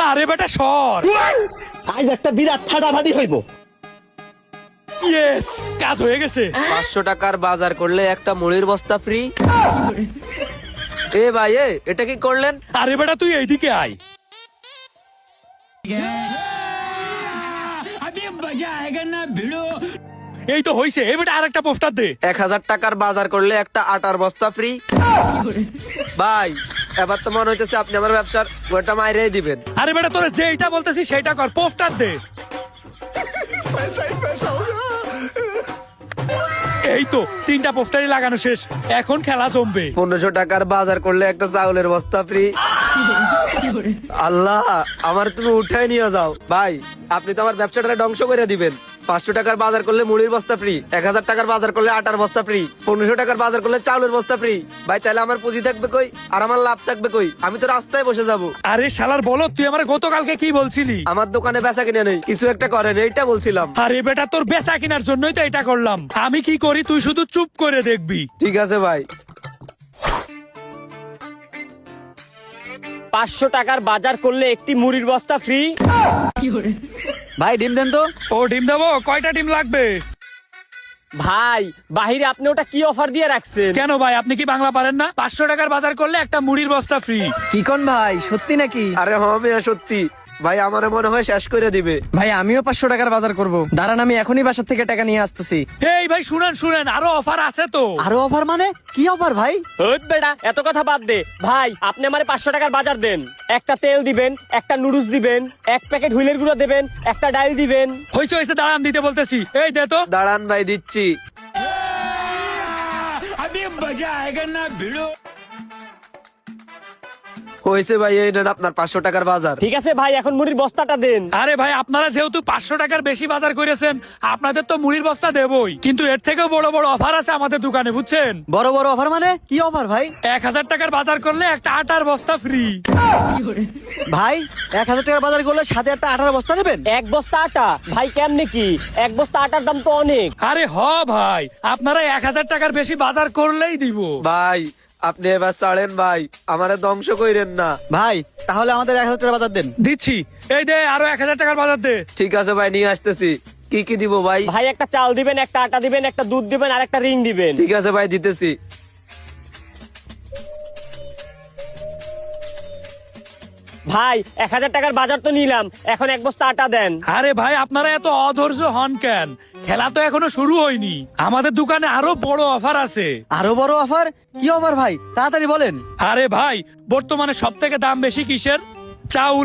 আরে বেটা সর। আজ একটা বিরাট ফাটাফাটি হইব। ইয়েস, কাজ হয়ে গেছে। 500 টাকার বাজার করলে একটা মুড়ির বস্তা ফ্রি। এ ভাই এটা কি করলেন? আরে বেটা তুই এইদিকে আয়। এই তো হইছে, এই বেটা আরেকটা পোস্টার দে। 1000 টাকার বাজার করলে একটা আটার বস্তা ফ্রি। ভাই এবার তো মনে হইতেছে আপনি আমার ব্যবসার গোটা মাইরেই দিবেন। আরে বেটা তোরে যেটা বলতেছি সেটা কর, পোস্টার দে। এই তো 3টা পোস্টারই লাগানো শেষ, এখন খেলা জমবে। 1500 টাকার বাজার করলে একটা চাউলের বস্তা ফ্রি। আল্লাহ আমার তুমি উঠাই নিয়ে যাও। ভাই আপনি তো আমার ব্যবসাটা ধ্বংস করে দিবেন। 500 টাকার বাজার করলে মুড়ির বস্তা ফ্রি, 1000 টাকার বাজার করলে আটার বস্তা ফ্রি, 1500 টাকার বাজার করলে চাউলের বস্তা ফ্রি। ভাই তাহলে আমার পুঁজি থাকবে কই আর আমার লাভ থাকবে কই? আমি তো রাস্তায় বসে যাব। আরে শালার বলো, তুই আমার গতকালকে কি বলছিলি? আমার দোকানে বেচা কিনে নেই, কিছু একটা করেন এইটা বলছিলাম। আরে বেটা তোর বেচা কেনার জন্যই তো এটা করলাম। আমি কি করি তুই শুধু চুপ করে দেখবি। ঠিক আছে ভাই। 500 টাকার বাজার করলে একটি মুড়ির বস্তা ফ্রি। ভাই ডিম দেন তো। ও ডিম দেবো? কয়টা ডিম লাগবে? ভাই বাহিরে আপনি ওটা কি অফার দিয়ে রাখছেন? কেন ভাই, আপনি কি বাংলা পারেন না? 500 টাকার বাজার করলে একটা মুড়ির বস্তা ফ্রি। কি কোন ভাই, সত্যি নাকি? আরে হ্যাঁ সত্যি ভাই, আমারে মনে হয় শেষ করে দিবে। ভাই আমিও 500 টাকার বাজার করব। দাঁড়ান আমি এখনই বাসার থেকে টাকা নিয়ে আসতেছি। এই ভাই শুনেন শুনেন, আরো অফার আছে তো। আরো অফার মানে কি অফার ভাই? ওই বেটা এত কথা বাদ দে। ভাই আপনি আমারে 500 টাকার বাজার দেন। একটা তেল দিবেন, একটা নুডলস দিবেন, এক প্যাকেট হুইলের গুঁড়ো দেবেন, একটা ডাল দিবেন। হইছে হইছে, দাঁড়ান দিতে বলতেছি। এই দে তো। দাঁড়ান ভাই দিচ্ছি। হয়েছে ভাই, এই নেন আপনার 500 টাকার বাজার। ঠিক আছে ভাই, এখন মুড়ির বস্তাটা দেন। আরে ভাই আপনারা যেহেতু 500 টাকার বেশি বাজার করেছেন, আপনাদের তো মুড়ির বস্তা দেবই, কিন্তু এর থেকেও বড় বড় অফার আছে আমাদের দোকানে, বুঝছেন? বড় বড় অফার মানে কি অফার ভাই? 1000 টাকার বাজার করলে একটা আটার বস্তা ফ্রি। ভাই 1000 টাকার বাজার করলে সাথে একটা 18 বস্তা দেবেন? এক বস্তা আটা? ভাই কেমনে কি? এক বস্তা আটার দাম তো অনেক। আরে হ ভাই, আপনারা 1000 টাকার বেশি বাজার করলেই দিব। ভাই আপনি এবার ছাড়েন ভাই, আমারে ধ্বংস কইরেন না। ভাই তাহলে আমাদের 1000 টাকার বাজার দেন। দিচ্ছি, এই দে আরো 1000 টাকার বাজার দে। ঠিক আছে ভাই, নিয়ে আসতেছি। কি কি দিব ভাই? ভাই একটা চাল দিবেন, একটা আটা দিবেন, একটা দুধ দিবেন আর একটা রিং দিবেন। ঠিক আছে ভাই, দিতেছি। ভাই 1000 টাকার বাজার তো নিলাম, এখন এক বস্তা আটা দেন। আরে ভাই আপনারা এত অধৈর্য হন কেন? খেলা তো এখনো শুরু হয়নি, আমাদের দোকানে আরো বড় অফার আছে। আরো বড় অফার? কি অফার ভাই, তাড়াতাড়ি বলেন। আরে ভাই, বর্তমানে সব থেকে দাম বেশি কিসের? চাউল।